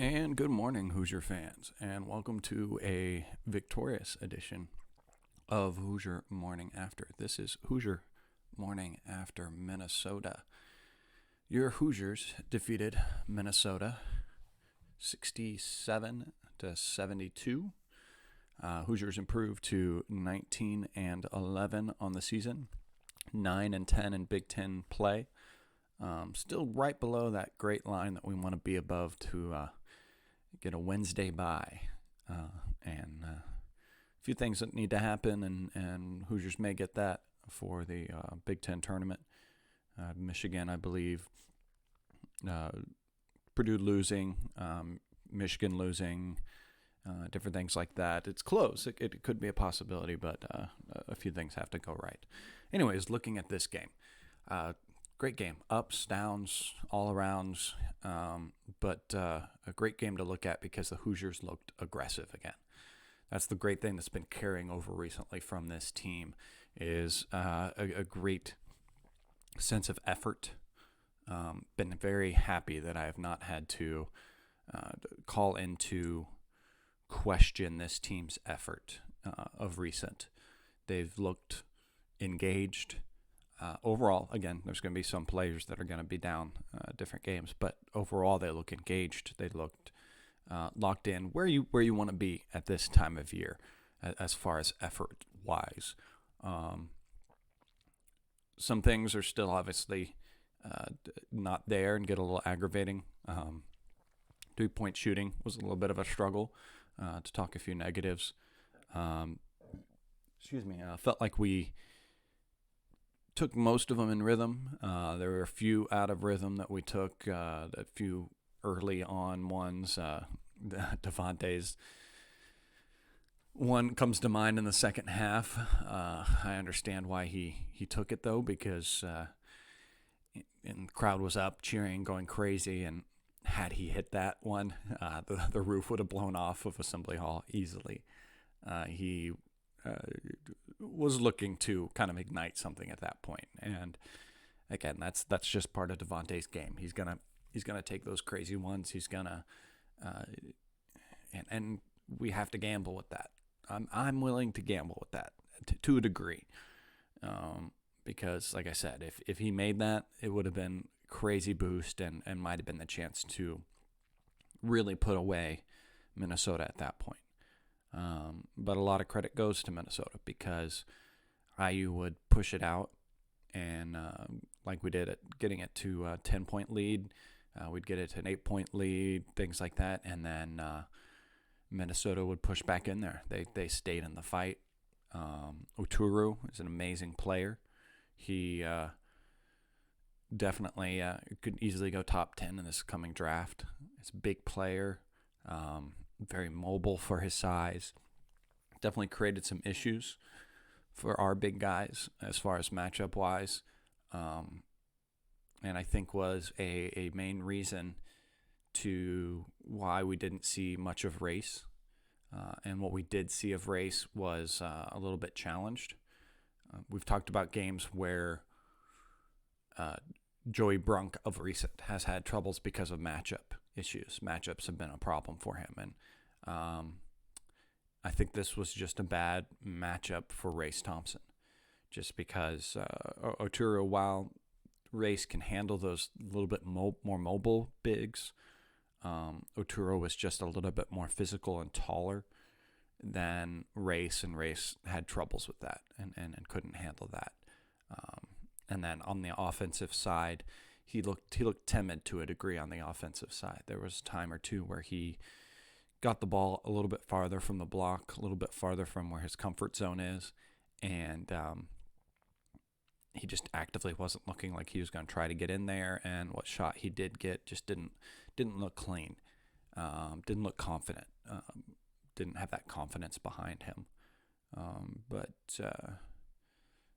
And good morning, Hoosier fans, and welcome to a victorious edition of Hoosier Morning After. This is Hoosier Morning After Minnesota. Your Hoosiers defeated Minnesota 67-72. Hoosiers improved to 19-11 on the season, 9-10 in Big Ten play. Still right below that great line that we want to be above to get a Wednesday bye, and a few things that need to happen, and Hoosiers may get that for the Big Ten tournament. Michigan, I believe, Purdue losing, Michigan losing, different things like that. It's close. It could be a possibility, but a few things have to go right. Anyways, looking at this game, great game. Ups, downs, all arounds, but a great game to look at because the Hoosiers looked aggressive again. That's the great thing that's been carrying over recently from this team is a great sense of effort. Been very happy that I have not had to call into question this team's effort of recent. They've looked engaged. Overall, again, there's going to be some players that are going to be down different games, but overall they look engaged. They looked locked in where you want to be at this time of year as far as effort-wise. Some things are still obviously not there and get a little aggravating. 3-point shooting was a little bit of a struggle, to talk a few negatives. Felt like we took most of them in rhythm. There were a few out of rhythm that we took, a few early on ones. Devontae's one comes to mind in the second half. I understand why he took it, though, because and the crowd was up, cheering, going crazy, and had he hit that one, the roof would have blown off of Assembly Hall easily. He was looking to kind of ignite something at that point, and again, that's just part of Devontae's game. He's gonna take those crazy ones. He's gonna, and we have to gamble with that. I'm willing to gamble with that to a degree, because like I said, if he made that, it would have been crazy boost and might have been the chance to really put away Minnesota at that point. But a lot of credit goes to Minnesota because IU would push it out, and like we did at getting it to a 10-point lead, we'd get it to an 8-point lead, things like that, and then Minnesota would push back in there. They stayed in the fight. Oturu is an amazing player. He definitely could easily go top 10 in this coming draft. He's a big player. Very mobile for his size. Definitely created some issues for our big guys as far as matchup-wise. And I think was a main reason to why we didn't see much of Race. And what we did see of Race was a little bit challenged. We've talked about games where Joey Brunk of recent has had troubles because of matchup issues. Matchups have been a problem for him, and I think this was just a bad matchup for Race Thompson, just because Oturu, while Race can handle those little bit more mobile bigs, Oturu was just a little bit more physical and taller than Race, and Race had troubles with that and couldn't handle that. And then on the offensive side, he looked timid to a degree on the offensive side. There was a time or two where he got the ball a little bit farther from the block, a little bit farther from where his comfort zone is, and he just actively wasn't looking like he was going to try to get in there. And what shot he did get just didn't look clean, didn't look confident, didn't have that confidence behind him.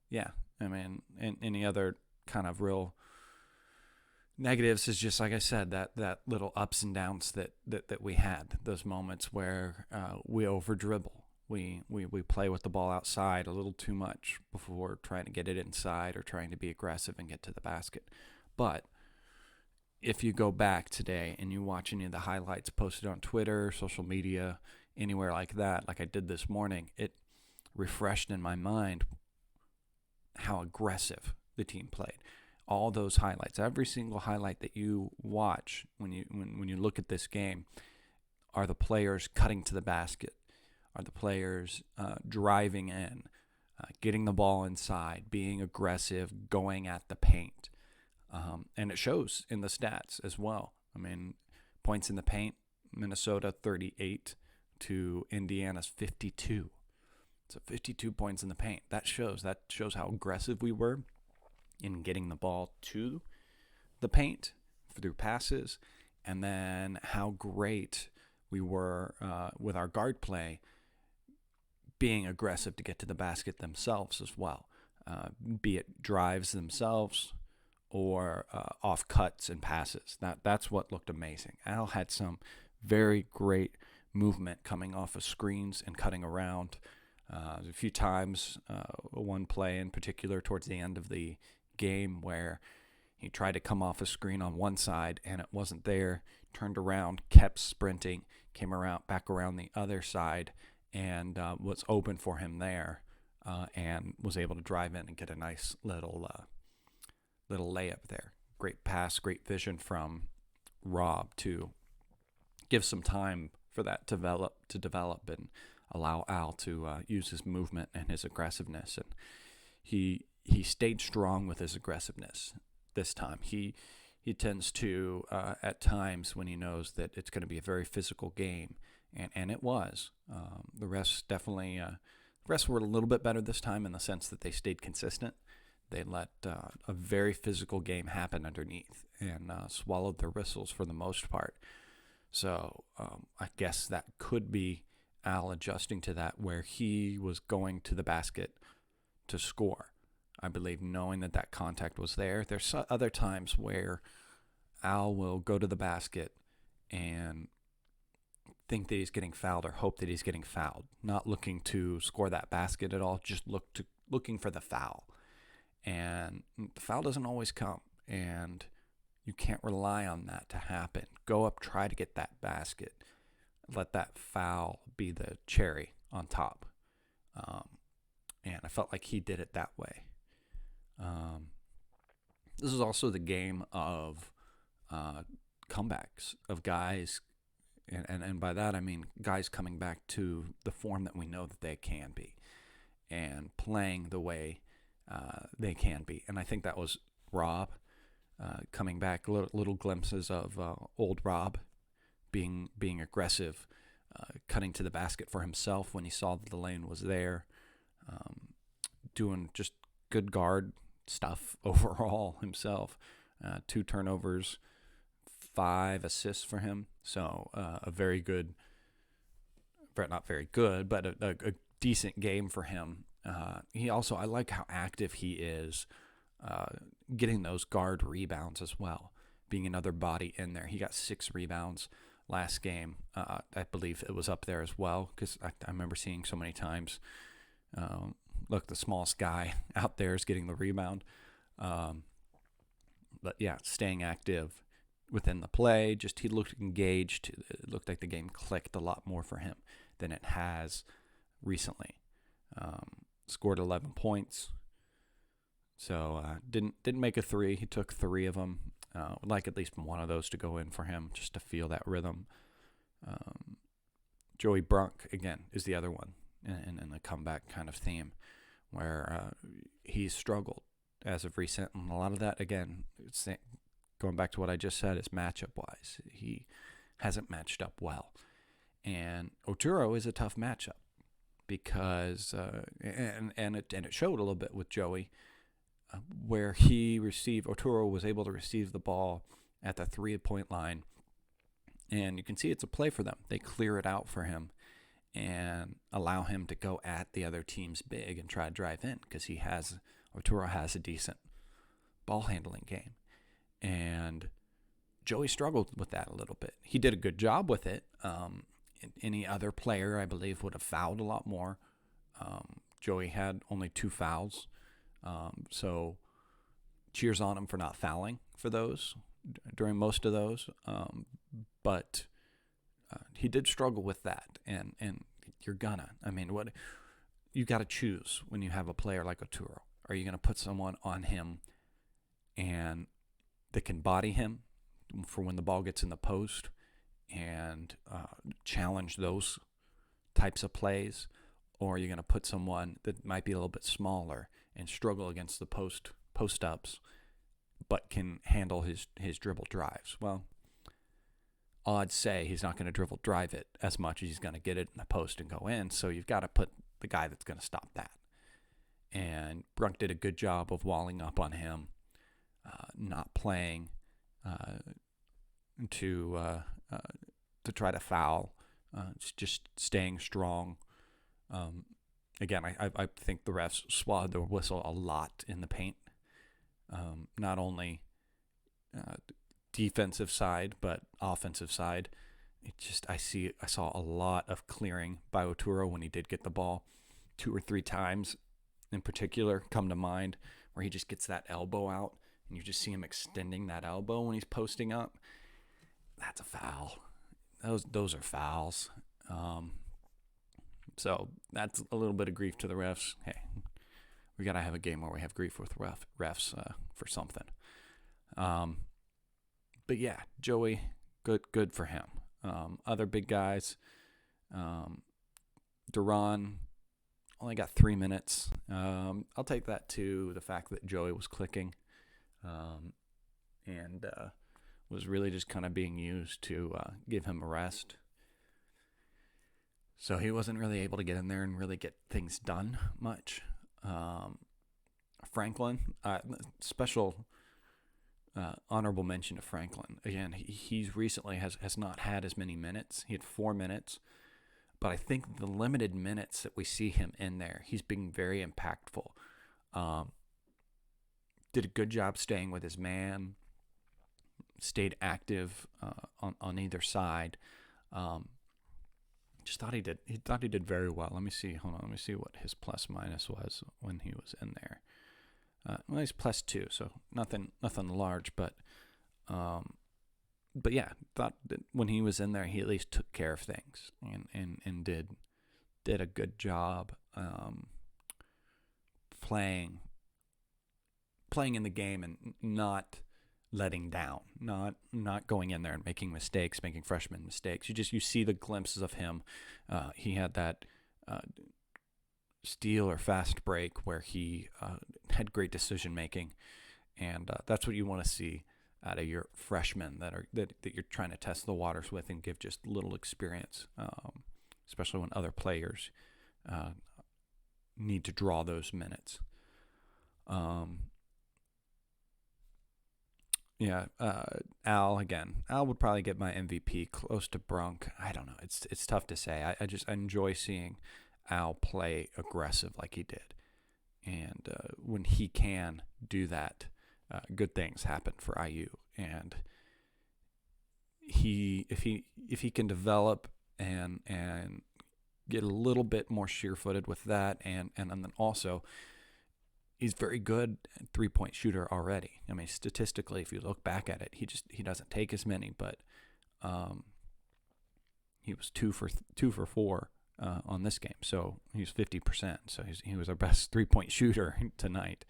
Yeah, I mean, any other kind of real negatives is just, like I said, that little ups and downs that we had, those moments where we over dribble. We play with the ball outside a little too much before trying to get it inside or trying to be aggressive and get to the basket. But if you go back today and you watch any of the highlights posted on Twitter, social media, anywhere like that, like I did this morning, it refreshed in my mind how aggressive the team played. All those highlights, every single highlight that you watch when you look at this game, are the players cutting to the basket, are the players driving in, getting the ball inside, being aggressive, going at the paint. And it shows in the stats as well. I mean, points in the paint, Minnesota 38 to Indiana's 52. So 52 points in the paint. That shows how aggressive we were in getting the ball to the paint through passes, and then how great we were with our guard play, being aggressive to get to the basket themselves as well, be it drives themselves or off cuts and passes. That's what looked amazing. Al had some very great movement coming off of screens and cutting around. A few times, one play in particular towards the end of the game where he tried to come off a screen on one side and it wasn't there, turned around, kept sprinting, came back around the other side, and was open for him there, and was able to drive in and get a nice little layup there. Great pass, great vision from Rob to give some time for that to develop and allow Al to use his movement and his aggressiveness. And he stayed strong with his aggressiveness this time. He tends to, at times when he knows that it's going to be a very physical game, and it was. The rest definitely, were a little bit better this time in the sense that they stayed consistent. They let a very physical game happen underneath and swallowed their whistles for the most part. So I guess that could be Al adjusting to that, where he was going to the basket to score. I believe knowing that contact was there. There's other times where Al will go to the basket and think that he's getting fouled or hope that he's getting fouled, not looking to score that basket at all, just looking for the foul. And the foul doesn't always come, and you can't rely on that to happen. Go up, try to get that basket. Let that foul be the cherry on top. And I felt like he did it that way. This is also the game of comebacks, of guys, and by that I mean guys coming back to the form that we know that they can be and playing the way they can be. And I think that was Rob coming back, little glimpses of old Rob being aggressive, cutting to the basket for himself when he saw that the lane was there, doing just good guard stuff overall himself. 2 turnovers, 5 assists for him. So a very good, not very good, but a decent game for him. I like how active he is, getting those guard rebounds as well, being another body in there. He got 6 rebounds last game. I believe it was up there as well, because I remember seeing so many times, look, the smallest guy out there is getting the rebound. But yeah, staying active within the play. Just he looked engaged. It looked like the game clicked a lot more for him than it has recently. Scored 11 points. So didn't make a 3. He took 3 of them. Would like at least one of those to go in for him, just to feel that rhythm. Joey Brunk, again, is the other one in the comeback kind of theme, where he's struggled as of recent. And a lot of that, again, going back to what I just said, is matchup-wise. He hasn't matched up well. And Oturo is a tough matchup because, and it showed a little bit with Joey, where Oturo was able to receive the ball at the 3-point line. And you can see it's a play for them. They clear it out for him and allow him to go at the other team's big and try to drive in, because Oturo has a decent ball handling game. And Joey struggled with that a little bit. He did a good job with it. Any other player, I believe, would have fouled a lot more. Joey had only 2 fouls. So cheers on him for not fouling for those. during most of those, but he did struggle with that, and you're gonna. I mean, what you got to choose when you have a player like Oturo. Are you going to put someone on him and that can body him for when the ball gets in the post and challenge those types of plays, or are you going to put someone that might be a little bit smaller and struggle against the post ups, but can handle his dribble drives? Well, odds say he's not going to dribble drive it as much as he's going to get it in the post and go in. So you've got to put the guy that's going to stop that. And Brunk did a good job of walling up on him, not playing to try to foul, just staying strong. Again, I think the refs swallowed their whistle a lot in the paint. Not only defensive side, but offensive side. I saw a lot of clearing by Oturo when he did get the ball. 2 or 3 times in particular come to mind where he just gets that elbow out and you just see him extending that elbow when he's posting up. That's a foul. Those are fouls. So that's a little bit of grief to the refs. Hey, we got to have a game where we have grief with refs for something. But yeah, Joey, good for him. Other big guys, Duran only got 3 minutes. I'll take that to the fact that Joey was clicking and was really just kind of being used to give him a rest. So he wasn't really able to get in there and really get things done much. Franklin, special honorable mention to Franklin. Again, he's recently has not had as many minutes. He had 4 minutes. But I think the limited minutes that we see him in there, he's being very impactful. Did a good job staying with his man. Stayed active on either side. Just thought he did. He thought he did very well. Let me see. Hold on. Let me see what his plus minus was when he was in there. Well, he's +2, so nothing large, but yeah, thought that when he was in there, he at least took care of things and did a good job playing in the game and not letting down, not going in there and making mistakes, making freshman mistakes. You see the glimpses of him. He had that steal or fast break where he had great decision making, and that's what you want to see out of your freshmen that you're trying to test the waters with and give just little experience, especially when other players need to draw those minutes. Al would probably get my MVP, close to Brunk. I don't know. It's tough to say. I enjoy seeing Al play aggressive like he did, and when he can do that, good things happen for IU. And if he can develop and get a little bit more sure-footed with that, and then also he's very good at 3-point shooter already. I mean, statistically, if you look back at it, he doesn't take as many, but he was 2 for 4 on this game, so he's 50%. So he was our best 3-point shooter tonight.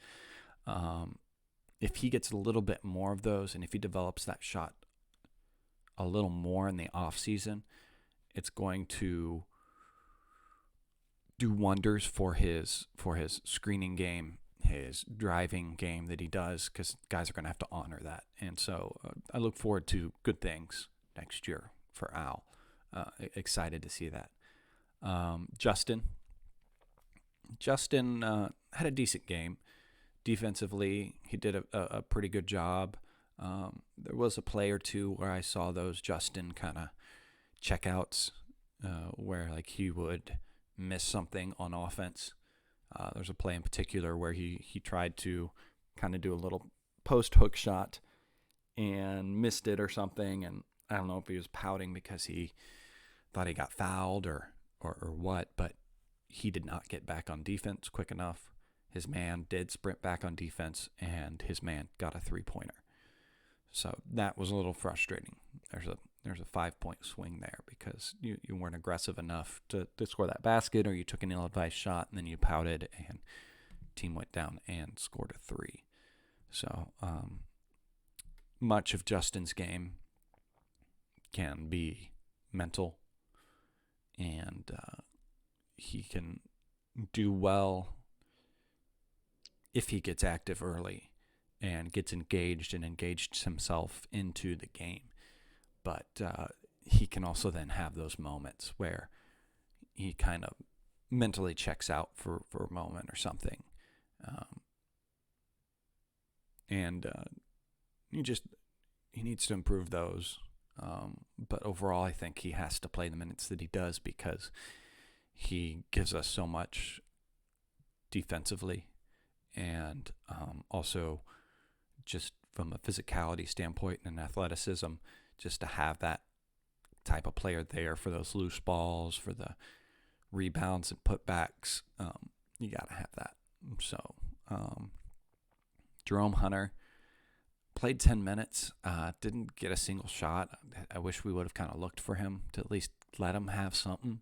If he gets a little bit more of those, and if he develops that shot a little more in the off season, it's going to do wonders for his screening game, his driving game that he does, because guys are going to have to honor that. And so I look forward to good things next year for Al. Excited to see that. Justin had a decent game. Defensively, he did a pretty good job. There was a play or two where I saw those Justin kind of checkouts where like he would miss something on offense. There's a play in particular where he tried to kind of do a little post hook shot and missed it or something. And I don't know if he was pouting because he thought he got fouled or what, but he did not get back on defense quick enough. His man did sprint back on defense, and his man got a 3-pointer. So that was a little frustrating. There's a 5-point swing there because you weren't aggressive enough to score that basket, or you took an ill-advised shot and then you pouted and team went down and scored a 3. So much of Justin's game can be mental, and he can do well if he gets active early and gets engaged and engaged himself into the game. But he can also then have those moments where he kind of mentally checks out for a moment or something. And he needs to improve those. But overall, I think he has to play the minutes that he does because he gives us so much defensively, and also just from a physicality standpoint and athleticism, just to have that type of player there for those loose balls, for the rebounds and putbacks. You got to have that. So Jerome Hunter played 10 minutes, didn't get a single shot. I wish we would have kind of looked for him to at least let him have something.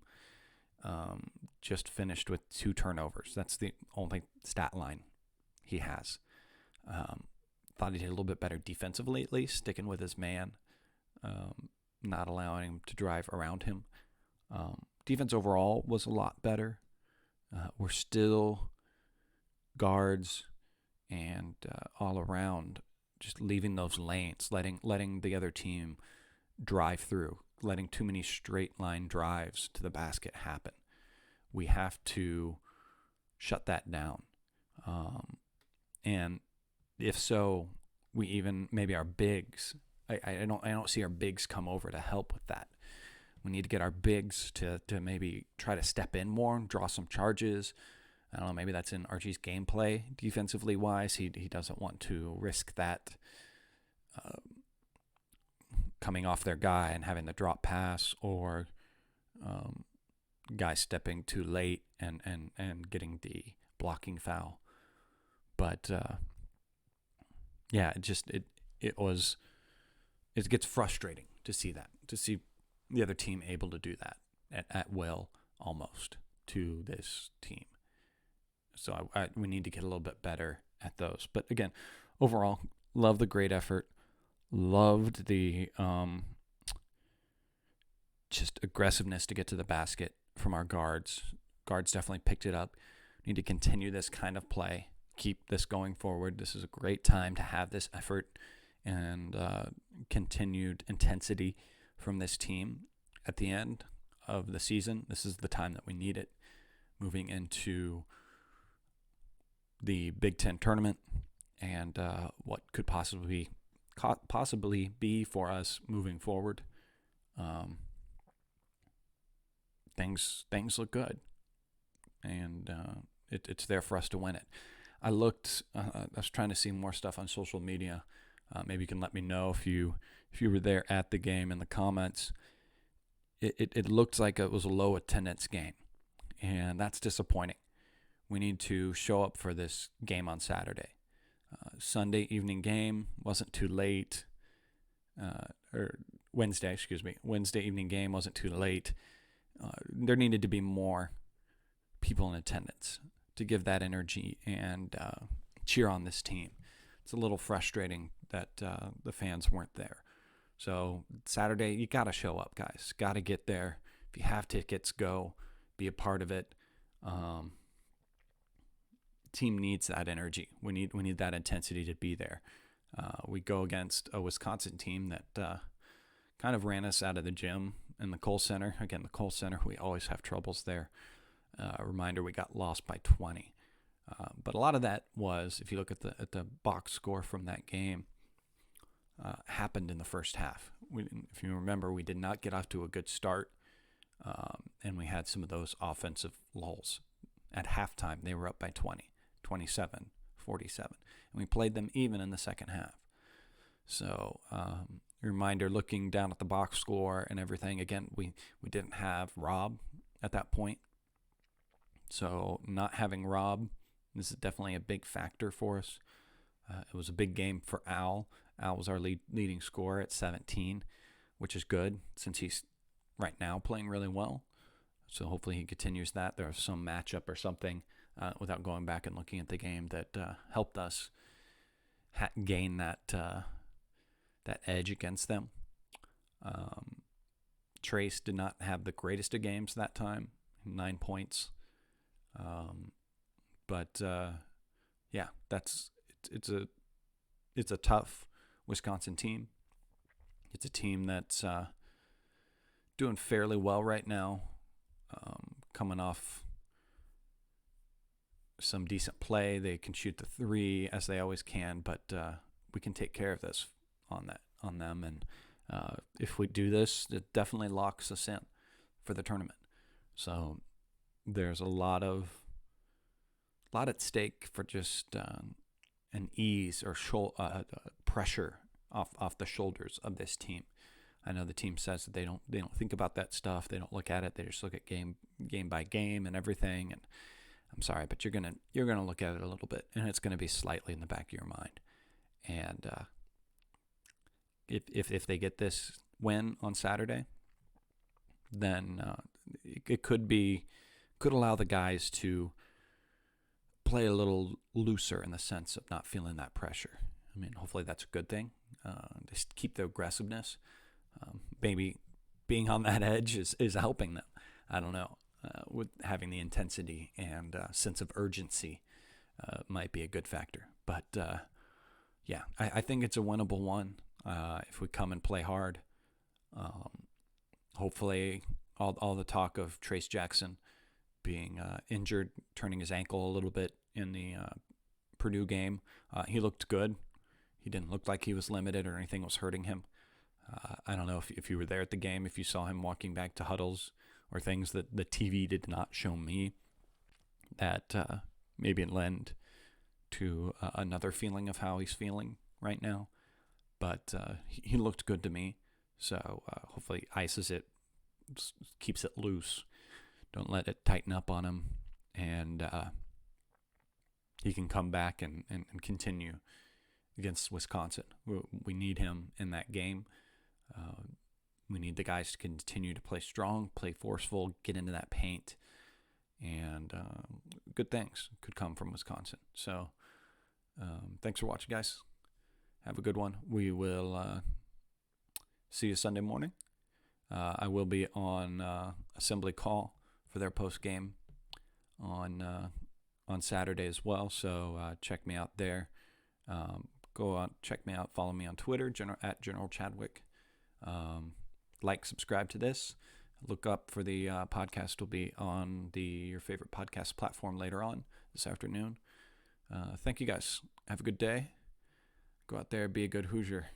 Just finished with 2 turnovers. That's the only stat line he has. Thought he did a little bit better defensively, at least, sticking with his man, not allowing him to drive around him. Defense overall was a lot better. We're still guards and all around, just leaving those lanes, letting the other team drive through, letting too many straight line drives to the basket happen. We have to shut that down. And if so, we even maybe our bigs. I don't see our bigs come over to help with that. We need to get our bigs to maybe try to step in more and draw some charges. I don't know, maybe that's in Archie's gameplay defensively wise. He doesn't want to risk that coming off their guy and having the drop pass, or guy stepping too late and getting the blocking foul. But yeah, it gets frustrating to see that, to see the other team able to do that at will almost to this team. So we need to get a little bit better at those. But again, overall, love the great effort. Loved the just aggressiveness to get to the basket from our guards. Guards definitely picked it up. Need to continue this kind of play. Keep this going forward. This is a great time to have this effort and continued intensity from this team at the end of the season. This is the time that we need it moving into the Big Ten tournament and what could possibly be for us moving forward. Things look good, and it's there for us to win it. I was trying to see more stuff on social media. Maybe you can let me know if you were there at the game in the comments. It looked like it was a low attendance game, and that's disappointing. We need to show up for this game on Saturday. Sunday evening game wasn't too late, or Wednesday evening game wasn't too late. There needed to be more people in attendance to give that energy and cheer on this team. It's a little frustrating that the fans weren't there. So Saturday, you got to show up, guys. Got to get there. If you have tickets, go. Be a part of it. Team needs that energy. We need that intensity to be there. We go against a Wisconsin team that kind of ran us out of the gym in the Kohl Center. Again, the Kohl Center, we always have troubles there. A reminder, we got lost by 20. But a lot of that was, if you look at the box score from that game, happened in the first half. If you remember, we did not get off to a good start, and we had some of those offensive lulls. At halftime, they were up by 20, 27, 47. And we played them even in the second half. So, reminder, looking down at the box score and everything, again, we didn't have Rob at that point. So not having Rob, this is definitely a big factor for us. It was a big game for Al. Al was our leading scorer at 17, which is good since he's right now playing really well. So hopefully he continues that. There was some matchup or something without going back and looking at the game that helped us gain that edge against them. Trace did not have the greatest of games that time, 9 points. But yeah, it's a tough Wisconsin team. It's a team that's doing fairly well right now, coming off some decent play. They can shoot the three as they always can, but we can take care of this on them. And if we do this, it definitely locks us in for the tournament. So there's a lot at stake for just an ease or pressure off the shoulders of this team. I know the team says that they don't think about that stuff. They don't look at it. They just look at game by game and everything. And I'm sorry, but you're gonna look at it a little bit, and it's gonna be slightly in the back of your mind. And if they get this win on Saturday, then it could allow the guys to play a little looser in the sense of not feeling that pressure. I mean, hopefully that's a good thing. Just keep the aggressiveness. Maybe being on that edge is helping them. I don't know. With having the intensity and sense of urgency might be a good factor. But yeah, I think it's a winnable one if we come and play hard. Hopefully all the talk of Trace Jackson being injured, turning his ankle a little bit in the Purdue game, he looked good. He didn't look like he was limited or anything was hurting him. I don't know if you were there at the game, if you saw him walking back to huddles or things that the TV did not show me, that maybe it lend to another feeling of how he's feeling right now. But he looked good to me. So hopefully ices it, keeps it loose. Don't let it tighten up on him. And he can come back and continue against Wisconsin. We need him in that game. We need the guys to continue to play strong, play forceful, get into that paint. And good things could come from Wisconsin. So thanks for watching, guys. Have a good one. We will see you Sunday morning. I will be on Assembly Call for their post game on Saturday as well. So check me out there. Go on, check me out. Follow me on Twitter, at General Chadwick. Like, subscribe to this. Look up for the podcast. Will be on your favorite podcast platform later on this afternoon. Thank you guys. Have a good day. Go out there, be a good Hoosier.